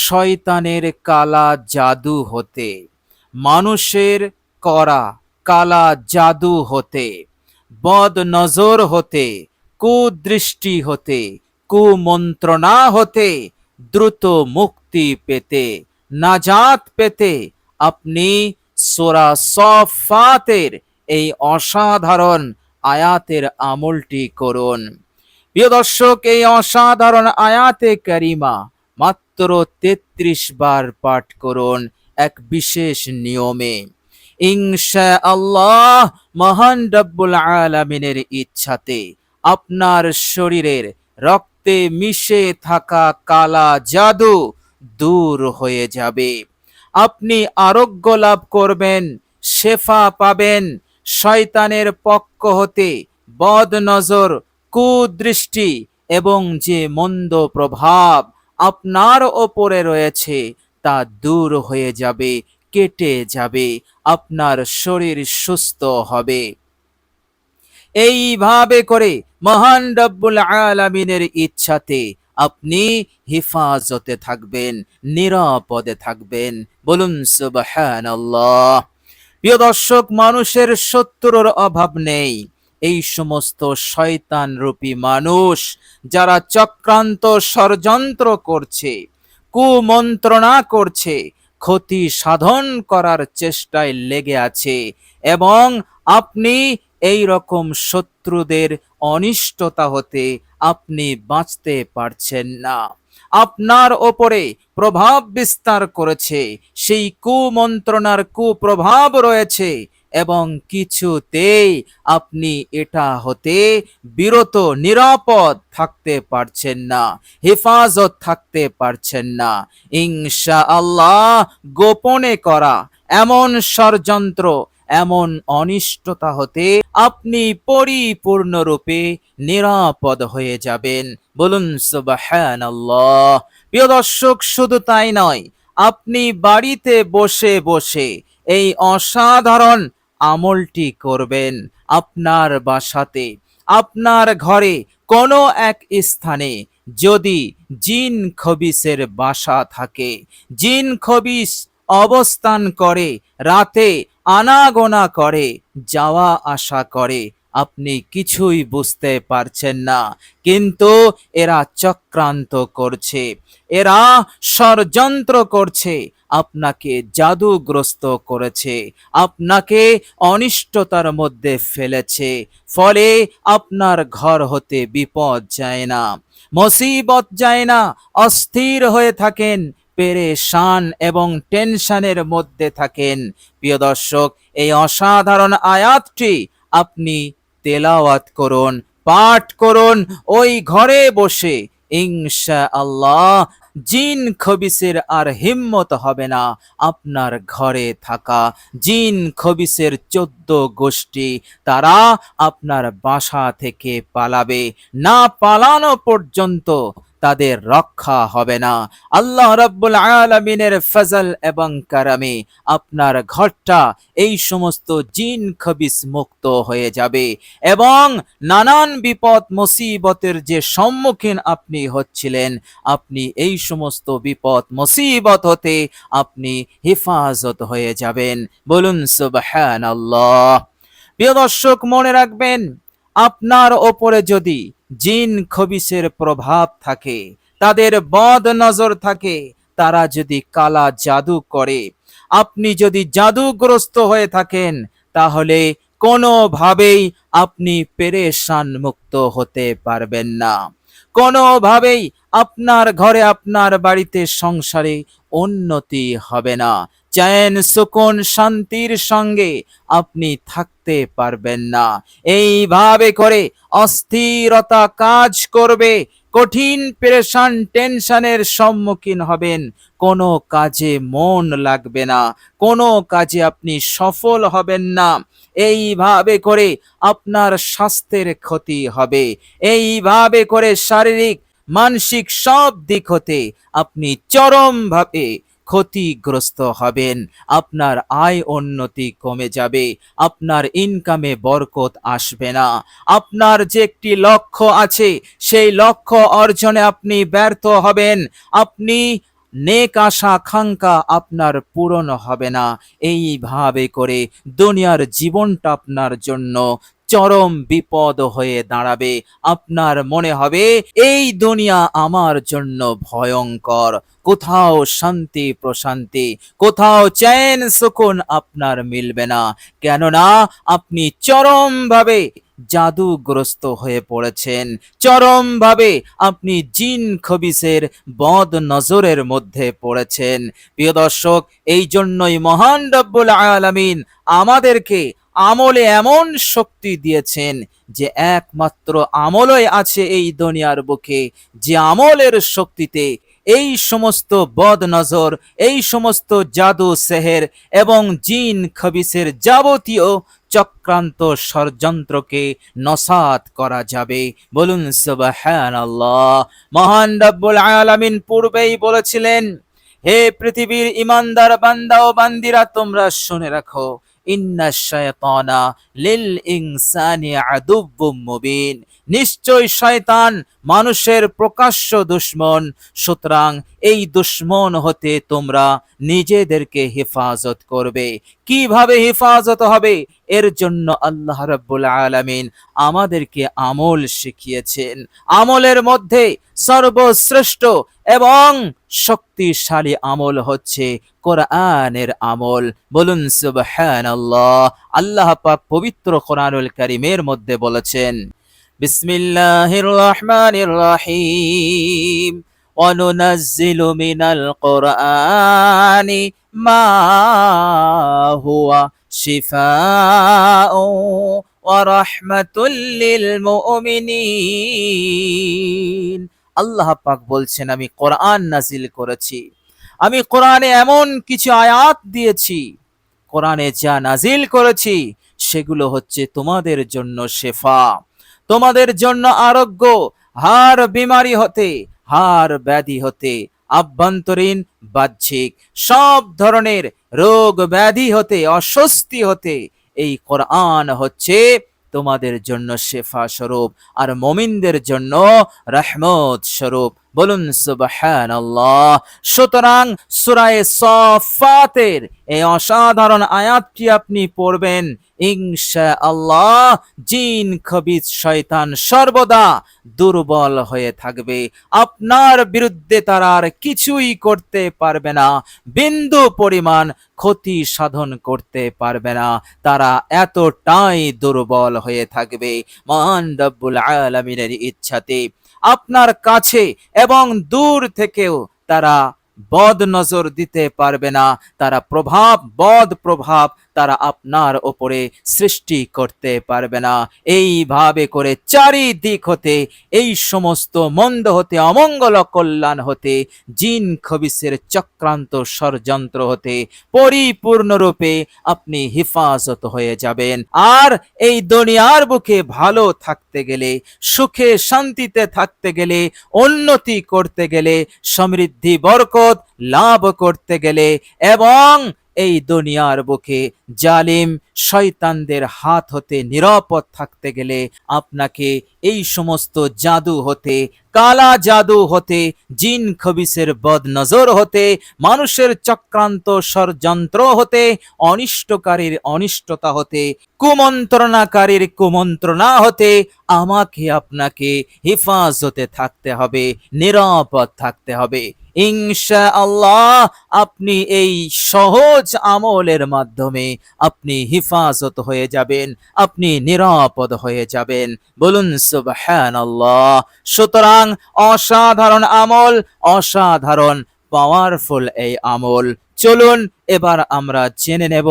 শয়তানের কালা জাদু হতে, মানুষের করা কালা জাদু হতে, বদ নজর হতে, কুদৃষ্টি হতে, কুমন্ত্রণা হতে দ্রুত মুক্তি পেতে, নাজাত পেতে আপনি সূরা সফফাতের এই অসাধারণ আয়াতের আমলটি করুন। প্রিয় দর্শক, এই অসাধারণ আয়াতে কারিমা মাত্র ৩৩ বার পাঠ করুন এক বিশেষ নিয়মে। ইনশাআল্লাহ মহান রব্বুল আলামিনের ইচ্ছাতে আপনার শরীরের রক্তে মিশে থাকা কালা জাদু দূর হয়ে যাবে। আপনি আরোগ্য লাভ করবেন, শেফা পাবেন। শয়তানের পক্ষ হতে বদ নজর, কুদৃষ্টি এবং যে মন্দ প্রভাব আপনার ওপরে রয়েছে তা দূর হয়ে যাবে, কেটে যাবে, আপনার শরীর সুস্থ হবে। এইভাবে করে মহান রব্বুল আলামিনের ইচ্ছাতে আপনি হিফাজতে থাকবেন, নিরাপদে থাকবেন। বলুন সুবহানাল্লাহ। প্রিয় দর্শক, মানুষের শত্রুর অভাব নেই। এই সমস্ত শয়তান রূপী মানুষ যারা চক্রান্ত ষড়যন্ত্র করছে, কুমন্ত্রণা করছে, ক্ষতি সাধন করার চেষ্টায় লেগে আছে, এবং আপনি এই রকম শত্রুদের অনিষ্টতা হতে আপনি বাঁচতে পারছেন না। আপনার ওপরে প্রভাব বিস্তার করেছে, সেই কুমন্ত্রণার কুপ্রভাব রয়েছে, এবং কিছুতেই আপনি এটা হতে বিরত, নিরাপদ থাকতে পারছেন না, হেফাজত থাকতে পারছেন না। ইনশাআল্লাহ গোপনে করা এমন ষড়যন্ত্র, এমন অনিষ্টতা হতে আপনি পরিপূর্ণরূপে নিরাপদ হয়ে যাবেন। বলুন সুবহানাল্লাহ। প্রিয় দর্শক, শুধু তাই নয়, আপনি বাড়িতে বসে বসে এই অসাধারণ আমলটি করবেন। আপনার বাসাতে, আপনার ঘরে কোনো এক স্থানে যদি জিন খবিসের বাসা থাকে, জিন খবিস অবস্থান করে, রাতে আনাগোনা করে, যাওয়া আসা করে, আপনি কিছুই বুঝতে পারছেন না, কিন্তু এরা চক্রান্ত করছে, এরা ষড়যন্ত্র করছে, আপনাকে জাদুগ্রস্ত করেছে, আপনাকে অনিষ্টতার মধ্যে ফেলেছে। ফলে আপনার ঘর হতে বিপদ যায় না, মুসিবত যায় না, অস্থির হয়ে থাকেন, পেরেশান এবং টেনশনের মধ্যে থাকেন। প্রিয় দর্শক, এই অসাধারণ আয়াতটি আপনি তেলাওয়াত করুন, পাঠ করুন ওই ঘরে বসে। ইনশাআল্লাহ জিন খবিসের আর হিম্মত হবে না আপনার ঘরে থাকা। জিন খবিসের 14 গোষ্ঠী তারা আপনার বাসা থেকে পালাবে, না পালানো পর্যন্ত তাদের রক্ষা হবে না। আল্লাহ রাব্বুল আলামিনের ফজল এবং কারামে আপনার ঘরটা এই সমস্ত জিন খবিস মুক্ত হয়ে যাবে, এবং নানান বিপদ মুসিবতের যে সম্মুখীন আপনি হচ্ছিলেন, আপনি এই সমস্ত বিপদ মুসিবত হতে আপনি হেফাজত হয়ে যাবেন। বলুন সুবহানাল্লাহ। প্রিয় দর্শক, মনে রাখবেন, আপনার ওপরে যদি জিন খবিসের প্রভাব থাকে, তাদের বদ নজর থাকে, তারা যদি কালা জাদু করে, আপনি যদি জাদুগ্রস্ত হয়ে থাকেন, তাহলে কোনোভাবেই আপনি পেরেশান মুক্ত হতে পারবেন না। কোনোভাবেই আপনার ঘরে, আপনার বাড়িতে, সংসারে উন্নতি হবে না। চैन সুকুন শান্তির সঙ্গে আপনি থাকতে পারবেন না। এইভাবে করে অস্থিরতা কাজ করবে, কঠিন পেরেশান টেনশনের সম্মুখীন হবেন, কোনো কাজে মন লাগবে না, কোনো কাজে আপনি সফল হবেন না। এইভাবে করে আপনার স্বাস্থ্যের ক্ষতি হবে, এইভাবে করে শারীরিক মানসিক সব দিক হতে আপনি চরমভাবে ক্ষতিগ্রস্ত হবেন। আপনার আয় উন্নতি কমে যাবে, আপনার ইনকামে বরকত আসবে না, আপনার যে একটি লক্ষ্য আছে সেই লক্ষ্য অর্জনে আপনি ব্যর্থ হবেন, আপনি নেক আশা আকাঙ্ক্ষা আপনার পূরণ হবে না। এইভাবে করে দুনিয়ার জীবনটা আপনার জন্য চরম বিপদ হয়ে দাঁড়াবে। আপনার মনে হবে এই দুনিয়া আমার জন্য ভয়ঙ্কর। কোথাও শান্তি প্রশান্তি, কোথাও চ্যান সুকুন আপনার মিলবে না। কেননা আপনি চরমভাবে জাদুগ্রস্ত হয়ে পড়েছেন, চরমভাবে আপনি জিন খবিসের বদ নজরের মধ্যে পড়েছেন। প্রিয় দর্শক, এই জন্যই মহান রব্বুল আলামিন আমাদেরকে আমলে এমন শক্তি দিয়েছেন যে একমাত্র আমলই আছে এই দুনিয়ার বুকে, যে আমলের শক্তিতে এই সমস্ত বদ নজর, এই সমস্ত জাদু সেহের এবং জিন খবিসের যাবতীয় চক্রান্ত ষড়যন্ত্রকে নসাত করা যাবে। বলুন সুবহানাল্লাহ। মহান রব্বুল আলামিন পূর্বেই বলেছিলেন, হে পৃথিবীর ইমানদার বান্দা ও বান্দিরা, তোমরা শুনে রাখো, ইন্না শায়তানা লিল ইনসানি আদুব্বুম মুবিন, নিশ্চয় শয়তান মানুষের প্রকাশ্য দুশমন। সুতরাং এই দুশমন হতে তোমরা নিজেদেরকে হেফাজত করবে। কিভাবে হেফাজত হবে? এর জন্য আল্লাহ রাব্বুল আলামিন আমাদেরকে আমল শিখিয়েছেন। আমলের মধ্যে সর্বশ্রেষ্ঠ এবং শক্তিশালী আমল হচ্ছে কোরআনের আমল। বলুন সুবহানাল্লাহ। আল্লাহ পাক পবিত্র কোরআনুল কারীমের মধ্যে বলেছেন, বিসমিল্লাহির রহমানির রহিম, وَنُنَزِّلُ مِنَ الْقُرْآنِ مَا هُوَ شِفَاءٌ وَرَحْمَةٌ لِّلْمُؤْمِنِينَ। আল্লাহ পাক বলছেন, আমি কোরআন নাজিল করেছি, আমি কোরআনে এমন কিছু আয়াত দিয়েছি, কোরআনে যা নাজিল করেছি সেগুলো হচ্ছে তোমাদের জন্য শেফা, তোমাদের জন্য আরোগ্য, হার বিমারি হতে, হার ব্যাধি হতে, আভ্যন্তরীণ বাহ্যিক সব ধরনের রোগ ব্যাধি হতে, অস্বস্তি হতে এই কোরআন হচ্ছে তোমাদের জন্য শেফা স্বরূপ, আর মুমিনদের জন্য রহমত স্বরূপ। বলুন সুবহানাল্লাহ। সুতরাং সূরা সাফফাতের এই অসাধারণ আয়াতটি আপনি পড়বেন, ইনশাআল্লাহ জিন খবিস শয়তান সর্বদা দুর্বল হয়ে থাকবে। আপনার বিরুদ্ধে তারা আর কিছুই করতে পারবে না, বিন্দু পরিমাণ ক্ষতি সাধন করতে পারবে না। তারা এতটাই দুর্বল হয়ে থাকবে। মহান রব্বুল আলামিনের ইচ্ছাতে আপনার কাছে এবং দূর থেকেও তারা বদ নজর দিতে পারবে না। তারা বদ প্রভাব তারা আপনার ওপরে সৃষ্টি করতে পারবে না। এইভাবে করে চারিদিক হতে, এই সমস্ত মন্দ হতে, অমঙ্গল কল্যাণ হতে, জিন খবিসের চক্রান্ত ষড়যন্ত্র হতে পরিপূর্ণরূপে আপনি হেফাজত হয়ে যাবেন। আর এই দুনিয়ার বুকে ভালো থাকতে গেলে, সুখে শান্তিতে থাকতে গেলে, উন্নতি করতে গেলে, সমৃদ্ধি বরকত লাভ করতে গেলে এবং এই দুনিয়ার বুকে জালিম শয়তানদের হাত হতে নিরাপদ থাকতে গেলে আপনাকে এই সমস্ত জাদু হতে, কালা জাদু হতে, জিন খবিসের বদ নজর হতে, মানুষের চক্রান্ত ষড়যন্ত্র হতে, অনিষ্টকারীর অনিষ্টতা হতে, কুমন্ত্রণাকারীর কুমন্ত্রণা হতে আমাকে আপনাকে হেফাজতে থাকতে হবে, নিরাপদ থাকতে হবে। ইনশাআল্লাহ আপনি এই সহজ আমলের মাধ্যমে আপনি হেফাজত হয়ে যাবেন, আপনি নিরাপদ হয়ে যাবেন। বলুন সুবহানাল্লাহ। সুতরাং অসাধারণ আমল, অসাধারণ পাওয়ারফুল এই আমল। চলুন এবার আমরা জেনে নেব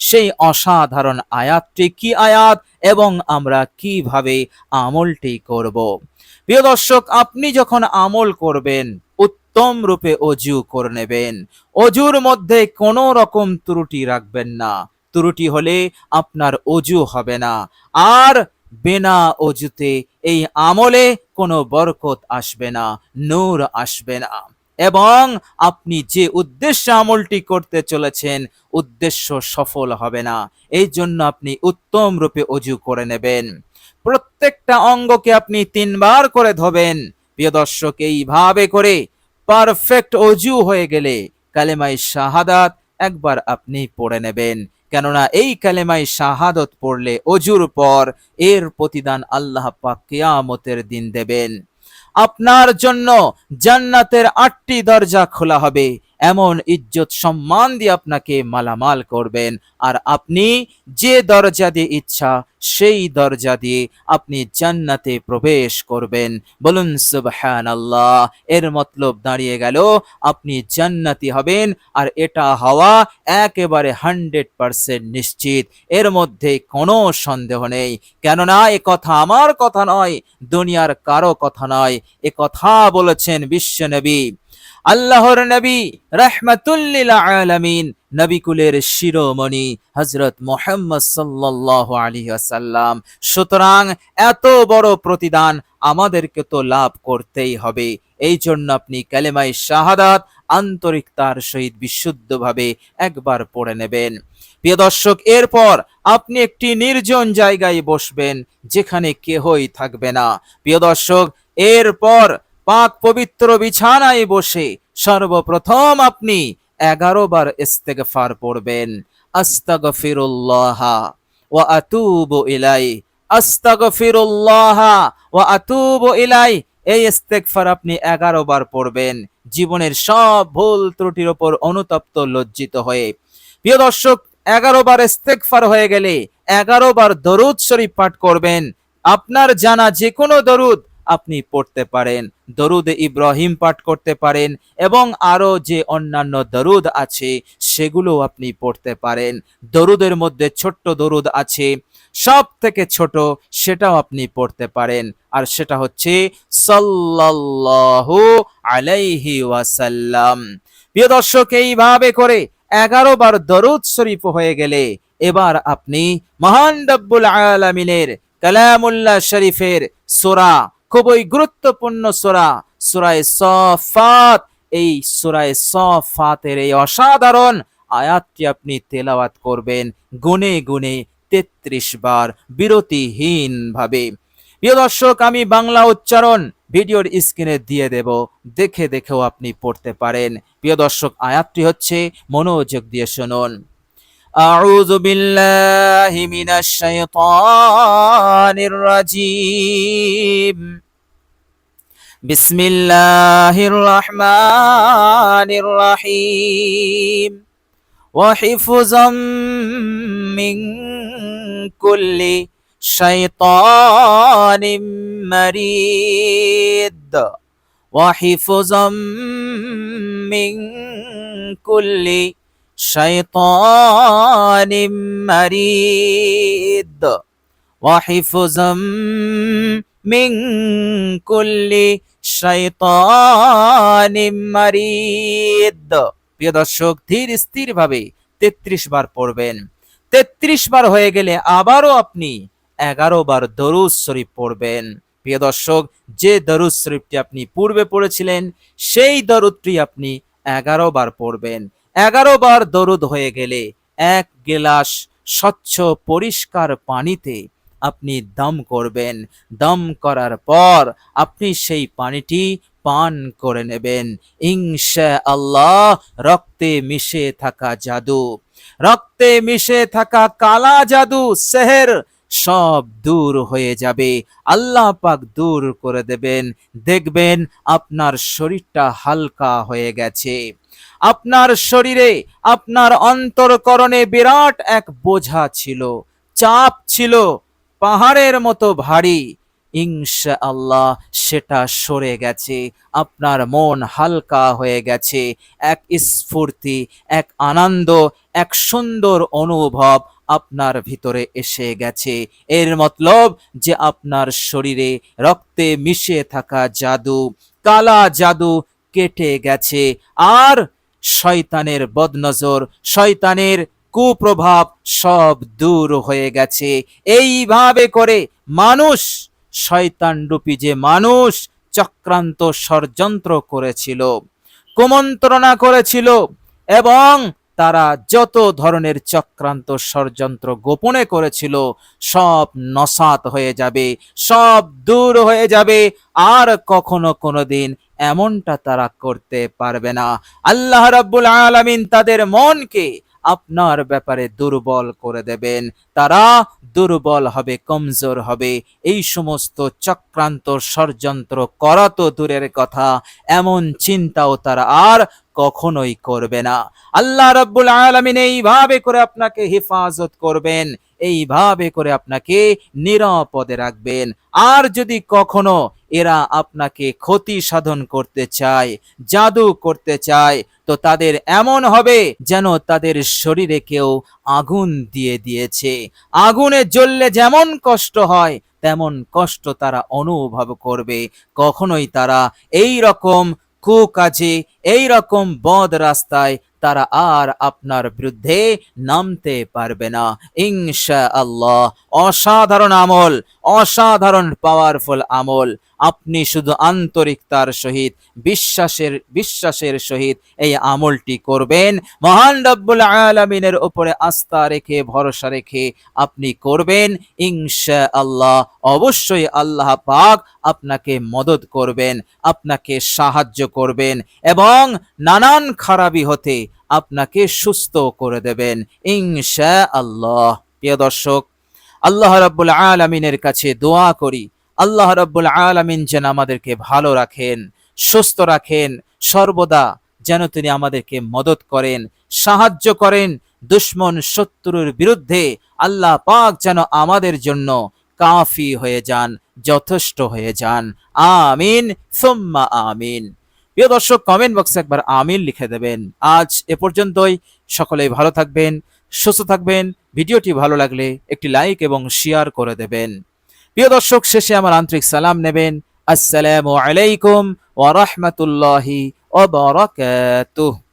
সেই অসাধারণ আয়াতটি কি আয়াত এবং আমরা কিভাবে আমলটি করব। প্রিয় দর্শক, আপনি যখন আমল করবেন উত্তম রূপে অজু করে নেবেন। অজুর মধ্যে কোনো রকম ত্রুটি রাখবেন না, ত্রুটি হলে আপনার অজু হবে না। আর বিনা অজুতে এই আমলে কোনো বরকত আসবে না, নূর আসবে না, এবং আপনি যে উদ্দেশ্যে আমলটি করতে চলেছেন উদ্দেশ্য সফল হবে না। এই জন্য আপনি উত্তম রূপে অজু করে নেবেন। প্রত্যেকটা অঙ্গকে আপনি 3 বার করে ধোবেন। প্রিয় দর্শক, এইভাবে করে পারফেক্ট অজু হয়ে গেলে কালেমায়ে শাহাদাত একবার আপনি পড়ে নেবেন, কেননা এই কালেমায়ে শাহাদাত পড়লে অজুর পর এর প্রতিদান আল্লাহ পাক কিয়ামতের দিন দেবেন। আপনার জন্য জান্নাতের 8টি দরজা খোলা হবে, এমন ইজ্জত সম্মান দিয়ে আপনাকে মালামাল করবেন, আর আপনি যে দরজা দিয়ে ইচ্ছা সেই দরজা দিয়ে আপনি জান্নাতে প্রবেশ করবেন। বলুন সুবহানাল্লাহ। এর মতলব দাঁড়িয়ে গেল আপনি জান্নাতি হবেন, আর এটা হওয়া একেবারে 100% নিশ্চিত, এর মধ্যে কোনো সন্দেহ নেই। কেননা এ কথা আমার কথা নয়, দুনিয়ার কারো কথা নয়, এ কথা বলেছেন বিশ্বনবী, আল্লাহর নবী রাহমাতুল লিল আলামিন, নবিকুলের শিরোমণি হযরত মুহাম্মদ সাল্লাল্লাহু আলাইহি ওয়াসাল্লাম। সুতরাং এত বড় প্রতিদান আমাদেরকে তো লাভ করতেই হবে। এই জন্য আপনি কালেমায়ে শাহাদাত আন্তরিকতার সহিত বিশুদ্ধভাবে একবার পড়ে নেবেন। প্রিয় দর্শক, এরপর আপনি একটি নির্জন জায়গায় বসবেন যেখানে কেহই থাকবে না। প্রিয় দর্শক, এরপর পাক পবিত্র বিছানায় বসে সর্বপ্রথম আপনি 11 বার ইস্তেগফার পড়বেন। আস্তাগফিরুল্লাহ ওয়া আতুবু ইলাই, আস্তাগফিরুল্লাহ ওয়া আতুবু ইলাই। এই ইস্তেগফার আপনি 11 বার পড়বেন, জীবনের সব ভুল ত্রুটির উপর অনুতপ্ত লজ্জিত হয়ে। প্রিয় দর্শক, 11 বার ইস্তেগফার হয়ে গেলে 11 বার দরুদ শরীফ পাঠ করবেন। আপনার জানা যে কোনো দরুদ আপনি পড়তে পারেন, দরুদ ইব্রাহিম পাঠ করতে পারেন, এবং আরো যে অন্যান্য দরুদ আছে সেগুলো আপনি পড়তে পারেন। দরুদের মধ্যে ছোট্ট দরুদ আছে, সব থেকে ছোট, সেটাও আপনি পড়তে পারেন, আর সেটা হচ্ছে সাল্লাল্লাহু আলাইহি ওয়াসাল্লাম। প্রিয় দর্শক, এইভাবে করে 11 বার দরুদ শরীফ হয়ে গেলে এবার আপনি মহান রব্বুল আলামিনের কালামুল্লাহ শরীফের সূরা, খুবই গুরুত্বপূর্ণ সূরা, সূরা সাফাত, এই সূরা সাফাতের এই অসাধারণ আয়াতটি আপনি তেলাওয়াত করবেন গুনে গুনে 33 বার বিরতিহীন ভাবে। প্রিয় দর্শক, আমি বাংলা উচ্চারণ ভিডিওর স্ক্রিনে দিয়ে দেব, দেখে দেখেও আপনি পড়তে পারেন। প্রিয় দর্শক, আয়াতটি হচ্ছে, মনোযোগ দিয়ে শুনুন। আউযু বিল্লাহি মিনাশ শাইতানির রাজীম। বিসমিল্লাহির রহমানির রহিম। ওয়া হিফযাম মিন কুল্লি শাইতানিম মারিদ, ওয়া হিফযাম মিন কুল্লি শাইতানিম মারিদ, ওয়া হিফযাম মিন কুল্লি শাইতানিম মারিদ। প্রিয় দর্শক, ধীর স্থির ভাবে 33 বার পড়বেন। 33 বার হয়ে গেলে আবারও আপনি 11 বার দরুদ শরীফ পড়বেন। প্রিয় দর্শক, যে দরুদ শরীফটি আপনি পূর্বে পড়েছিলেন সেই দরুদটি আপনি 11 বার পড়বেন। 11 বার দরুদ হয়ে গেলে 1 গিলাস স্বচ্ছ পরিষ্কার পানিতে আপনি দম করবেন। দম করার পর আপনি সেই পানিটি পান করে নেবেন। ইনশাআল্লাহ রক্তে মিশে থাকা জাদু, রক্তে মিশে থাকা কালা জাদু, সেহের সব দূর হয়ে যাবে। আল্লাহ পাক দূর করে দেবেন। দেখবেন আপনার শরীরটা হালকা হয়ে গেছে। আপনার শরীরে, আপনার অন্তরকরণে বিরাট এক বোঝা ছিল, চাপ ছিল, পাহাড়ের মতো ভারী, ইনশাআল্লাহ সেটা সরে গেছে। আপনার মন হালকা হয়ে গেছে। এক স্ফূর্তি, এক আনন্দ, এক সুন্দর অনুভব আপনার ভিতরে এসে গেছে। এর মতলব যে আপনার শরীরে রক্তে মিশে থাকা জাদু, কালা জাদু কেটে গেছে, আর শয়তানের বদনজর, শয়তানের কুপ্রভাব সব দূর হয়ে গেছে। এইভাবে করে মানুষ, শয়তান রূপী যে মানুষ চক্রান্ত ষড়যন্ত্র করেছিল, কুমন্ত্রণা করেছিল, এবং তারা যত ধরনের চক্রান্ত ষড়যন্ত্র গোপনে করেছিল সব নসাত হয়ে যাবে, সব দূর হয়ে যাবে। আর কখনো কোনোদিন এমনটা তারা করতে পারবে না। আল্লাহ রাব্বুল আলামিন তাদের মনকে আপনার ব্যাপারে দুর্বল করে দেবেন। তারা দুর্বল হবে, কমজোর হবে। এই সমস্ত চক্রান্ত ষড়যন্ত্র করা তো দূরের কথা, এমন চিন্তাও তারা আর কখনোই করবে না। আল্লাহ রাব্বুল আলামিন এইভাবে করে আপনাকে হেফাজত করবেন, এইভাবে করে আপনাকে নিরাপদে রাখবেন। আর যদি কখনো এরা আপনাকে ক্ষতি সাধন করতে চায়, জাদু করতে চায়, তো তাদের এমন হবে যেন তাদের শরীরে কেউ আগুন দিয়ে দিয়েছে। আগুনে জ্বললে যেমন কষ্ট হয় তেমন কষ্ট তারা অনুভব করবে। কখনোই তারা এই রকম কুকাজে, এই রকম বদ রাস্তায় তারা আর আপনার বিরুদ্ধে নামতে পারবে না ইনশাআল্লাহ। অসাধারণ আমল, অসাধারণ পাওয়ারফুল আমল। আপনি শুধু আন্তরিকতার সহিত, বিশ্বাসের সহিত এই আমলটি করবেন। মহান রব্বুল আলামিনের উপরে আস্থা রেখে, ভরসা রেখে আপনি করবেন ইনশাআল্লাহ। অবশ্যই আল্লাহ পাক আপনাকে মদদ করবেন, আপনাকে সাহায্য করবেন এবং নানান খারাপি হতে আপনাকে সুস্থ করে দেবেন ইনশাআল্লাহ। প্রিয় দর্শক, আল্লাহ রাব্বুল আলামিনের কাছে দোয়া করি, আল্লাহ রাব্বুল আলামিন যেন আমাদেরকে ভালো রাখেন, সুস্থ রাখেন, সর্বদা যেন তিনি আমাদেরকে মদদ করেন, সাহায্য করেন। দুশমন শত্রুর বিরুদ্ধে আল্লাহ পাক যেন আমাদের জন্য কাফি হয়ে যান, যথেষ্ট হয়ে যান। আমিন সুম্মা আমিন। প্রিয় দর্শক, কমেন্ট বক্সে একবার আমিন লিখে দেবেন। আজ এ পর্যন্তই। সকলেই ভালো থাকবেন, সুস্থ থাকবেন। ভিডিওটি ভালো লাগলে একটি লাইক এবং শেয়ার করে দেবেন। প্রিয় দর্শক, শেষে আমার আন্তরিক সালাম নেবেন। আসসালামু আলাইকুম ওয়া রাহমাতুল্লাহি ওয়া বারাকাতুহু।